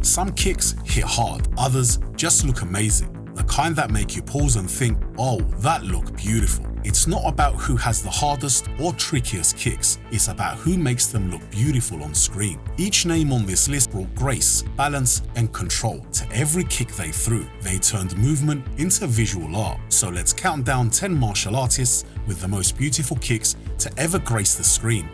Some kicks hit hard, others just look amazing. The kind that make you pause and think, oh, that looked beautiful. It's not about who has the hardest or trickiest kicks, it's about who makes them look beautiful on screen. Each name on this list brought grace, balance, and control to every kick they threw. They turned movement into visual art. So let's count down 10 martial artists with the most beautiful kicks to ever grace the screen.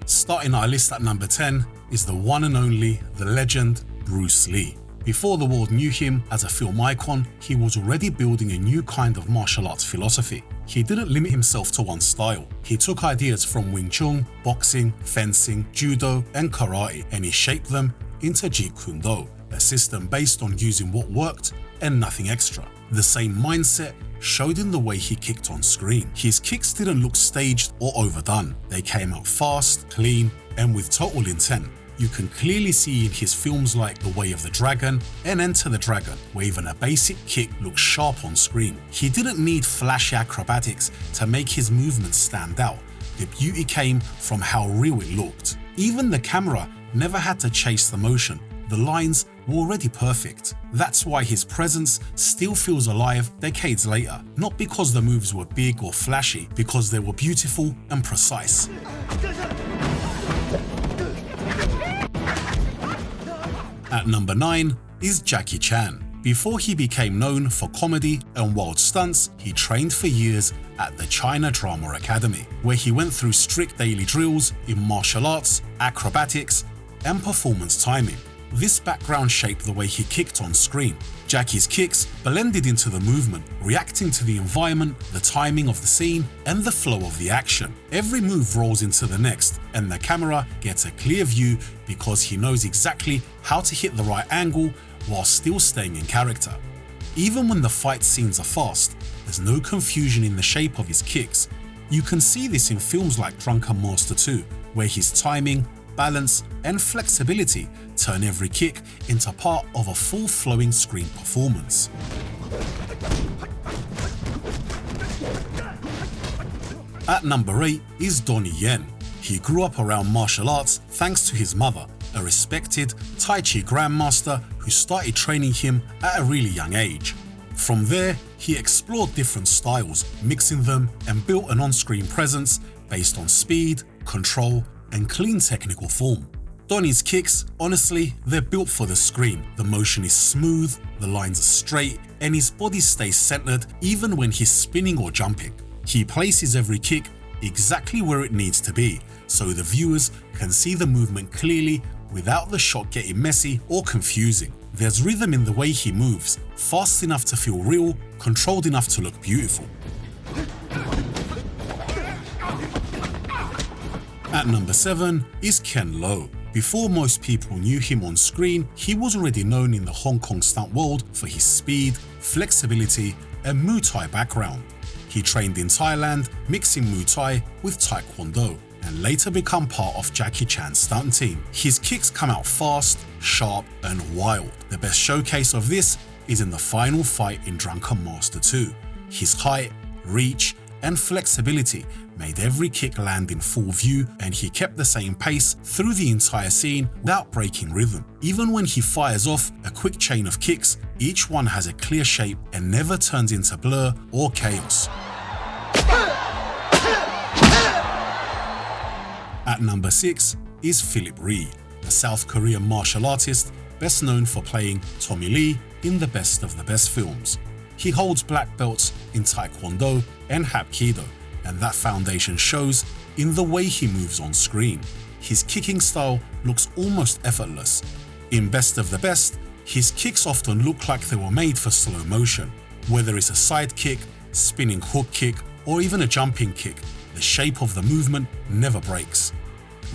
Starting our list at number 10 is the one and only, the legend, Bruce Lee. Before the world knew him as a film icon, he was already building a new kind of martial arts philosophy. He didn't limit himself to one style. He took ideas from Wing Chun, boxing, fencing, judo, and karate, and he shaped them into Jeet Kune Do, a system based on using what worked and nothing extra. The same mindset showed in the way he kicked on screen. His kicks didn't look staged or overdone. They came out fast, clean, and with total intent. You can clearly see in his films like The Way of the Dragon and Enter the Dragon, where even a basic kick looks sharp on screen. He didn't need flashy acrobatics to make his movements stand out. The beauty came from how real it looked. Even the camera never had to chase the motion. The lines were already perfect. That's why his presence still feels alive decades later. Not because the moves were big or flashy, because they were beautiful and precise. At number 9 is Jackie Chan. Before he became known for comedy and wild stunts, he trained for years at the China Drama Academy, where he went through strict daily drills in martial arts, acrobatics, and performance timing. This background shaped the way he kicked on screen. Jackie's kicks blended into the movement, reacting to the environment, the timing of the scene, and the flow of the action. Every move rolls into the next, and the camera gets a clear view because he knows exactly how to hit the right angle while still staying in character. Even when the fight scenes are fast, there's no confusion in the shape of his kicks. You can see this in films like Drunken Master 2, where his timing, balance, and flexibility turn every kick into part of a full flowing screen performance. At number 8 is Donnie Yen. He grew up around martial arts thanks to his mother, a respected Tai Chi grandmaster who started training him at a really young age. From there, he explored different styles, mixing them, and built an on-screen presence based on speed, control, and clean technical form. Donnie's kicks, honestly, they're built for the screen. The motion is smooth, the lines are straight, and his body stays centered even when he's spinning or jumping. He places every kick exactly where it needs to be, so the viewers can see the movement clearly without the shot getting messy or confusing. There's rhythm in the way he moves, fast enough to feel real, controlled enough to look beautiful. At number 7 is Ken Lo. Before most people knew him on screen, he was already known in the Hong Kong stunt world for his speed, flexibility, and Muay Thai background. He trained in Thailand, mixing Muay Thai with Taekwondo, and later became part of Jackie Chan's stunt team. His kicks come out fast, sharp, and wild. The best showcase of this is in the final fight in Drunken Master 2. His height, reach, and flexibility made every kick land in full view, and he kept the same pace through the entire scene without breaking rhythm. Even when he fires off a quick chain of kicks, each one has a clear shape and never turns into blur or chaos. At number 6 is Phillip Rhee, a South Korean martial artist best known for playing Tommy Lee in the Best of the Best films. He holds black belts in Taekwondo and Hapkido, and that foundation shows in the way he moves on screen. His kicking style looks almost effortless. In Best of the Best, his kicks often look like they were made for slow motion. Whether it's a side kick, spinning hook kick, or even a jumping kick, the shape of the movement never breaks.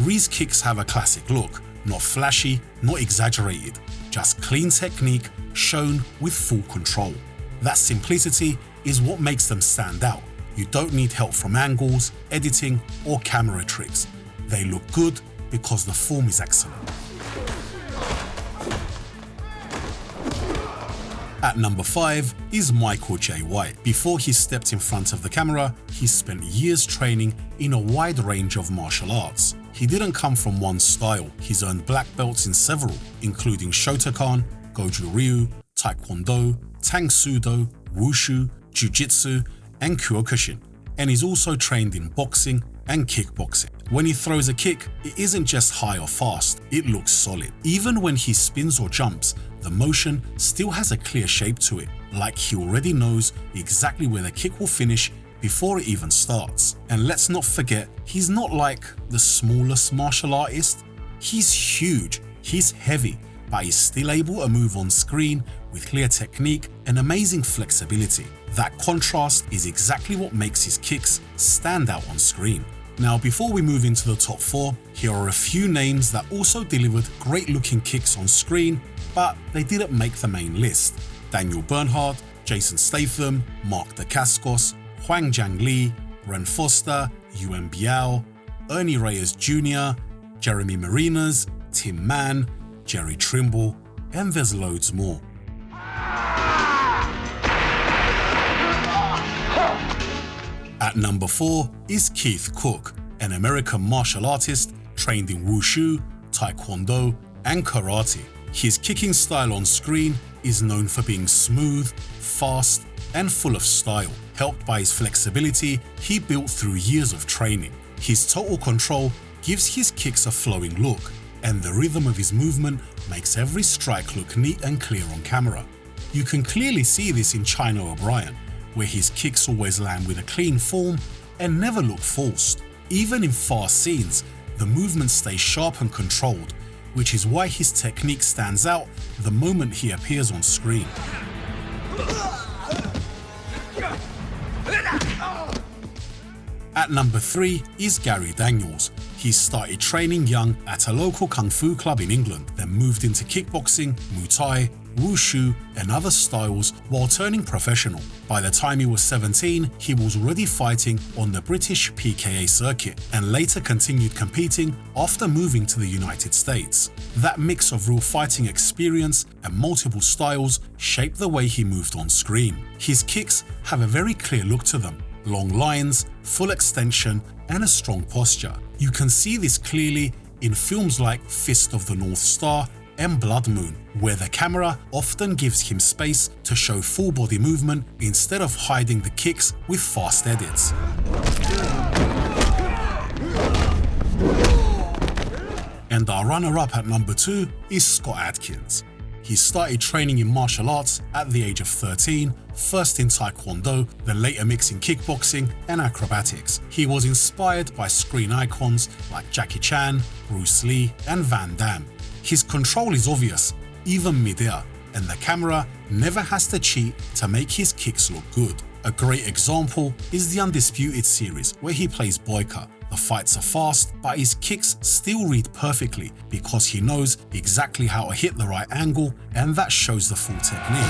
Rhee's kicks have a classic look, not flashy, not exaggerated, just clean technique shown with full control. That simplicity is what makes them stand out. You don't need help from angles, editing, or camera tricks. They look good because the form is excellent. At number 5 is Michael J. White. Before he stepped in front of the camera, he spent years training in a wide range of martial arts. He didn't come from one style. He's earned black belts in several, including Shotokan, Goju Ryu, Taekwondo, Tang Sudo, Wushu, Jiu-Jitsu, and Kyokushin. And he's also trained in boxing and kickboxing. When he throws a kick, it isn't just high or fast, it looks solid. Even when he spins or jumps, the motion still has a clear shape to it, like he already knows exactly where the kick will finish before it even starts. And let's not forget, he's not like the smallest martial artist. He's huge, he's heavy, but he's still able to move on screen with clear technique and amazing flexibility. That contrast is exactly what makes his kicks stand out on screen. Now, before we move into the top 4, here are a few names that also delivered great looking kicks on screen, but they didn't make the main list. Daniel Bernhardt, Jason Statham, Mark Dacascos, Huang Jiang Li, Ren Foster, Yuan Biao, Ernie Reyes Jr., Jeremy Marinas, Tim Mann, Jerry Trimble, and there's loads more. At number 4 is Keith Cooke, an American martial artist trained in Wushu, Taekwondo, and Karate. His kicking style on screen is known for being smooth, fast, and full of style. Helped by his flexibility he built through years of training. His total control gives his kicks a flowing look, and the rhythm of his movement makes every strike look neat and clear on camera. You can clearly see this in China O'Brien, where his kicks always land with a clean form and never look forced. Even in fast scenes, the movement stays sharp and controlled, which is why his technique stands out the moment he appears on screen. At number 3 is Gary Daniels. He started training young at a local kung fu club in England, then moved into kickboxing, Muay Thai, Wushu, and other styles while turning professional. By the time he was 17, he was already fighting on the British PKA circuit and later continued competing after moving to the United States. That mix of real fighting experience and multiple styles shaped the way he moved on screen. His kicks have a very clear look to them. Long lines, full extension, and a strong posture. You can see this clearly in films like Fist of the North Star and Blood Moon, where the camera often gives him space to show full body movement instead of hiding the kicks with fast edits. And our runner-up at number 2 is Scott Adkins. He started training in martial arts at the age of 13, first in Taekwondo, then later mixing kickboxing and acrobatics. He was inspired by screen icons like Jackie Chan, Bruce Lee, and Van Damme. His control is obvious, even mid-air, and the camera never has to cheat to make his kicks look good. A great example is the Undisputed series, where he plays Boyka. The fights are fast, but his kicks still read perfectly because he knows exactly how to hit the right angle, and that shows the full technique.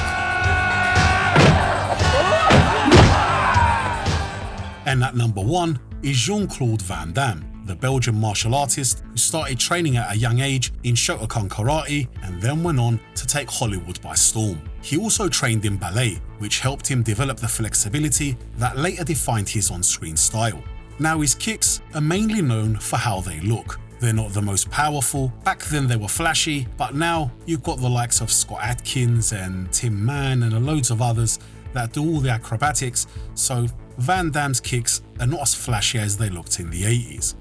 And at number 1 is Jean-Claude Van Damme, the Belgian martial artist who started training at a young age in Shotokan Karate and then went on to take Hollywood by storm. He also trained in ballet, which helped him develop the flexibility that later defined his on-screen style. Now his kicks are mainly known for how they look. They're not the most powerful. Back then they were flashy, but now you've got the likes of Scott Adkins and Tim Mann and loads of others that do all the acrobatics, so Van Damme's kicks are not as flashy as they looked in the 80s.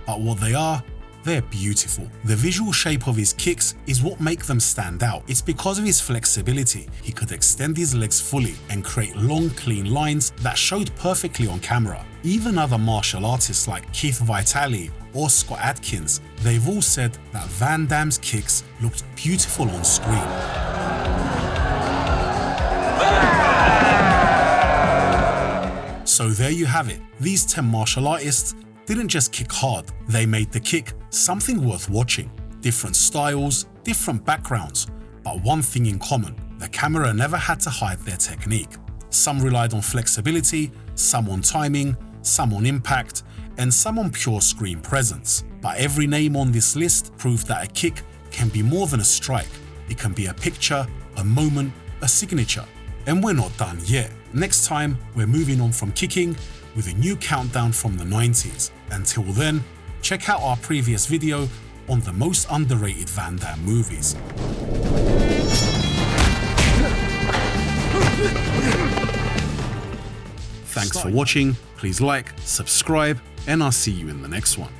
But what they are, they're beautiful. The visual shape of his kicks is what makes them stand out. It's because of his flexibility. He could extend his legs fully and create long, clean lines that showed perfectly on camera. Even other martial artists like Keith Vitale or Scott Adkins, they've all said that Van Damme's kicks looked beautiful on screen. So there you have it. These 10 martial artists didn't just kick hard, they made the kick something worth watching. Different styles, different backgrounds, but one thing in common, the camera never had to hide their technique. Some relied on flexibility, some on timing, some on impact, and some on pure screen presence. But every name on this list proved that a kick can be more than a strike. It can be a picture, a moment, a signature. And we're not done yet. Next time, we're moving on from kicking with a new countdown from the 90s. Until then, check out our previous video on the most underrated Van Damme movies. Thanks for watching, please like, subscribe, and I'll see you in the next one.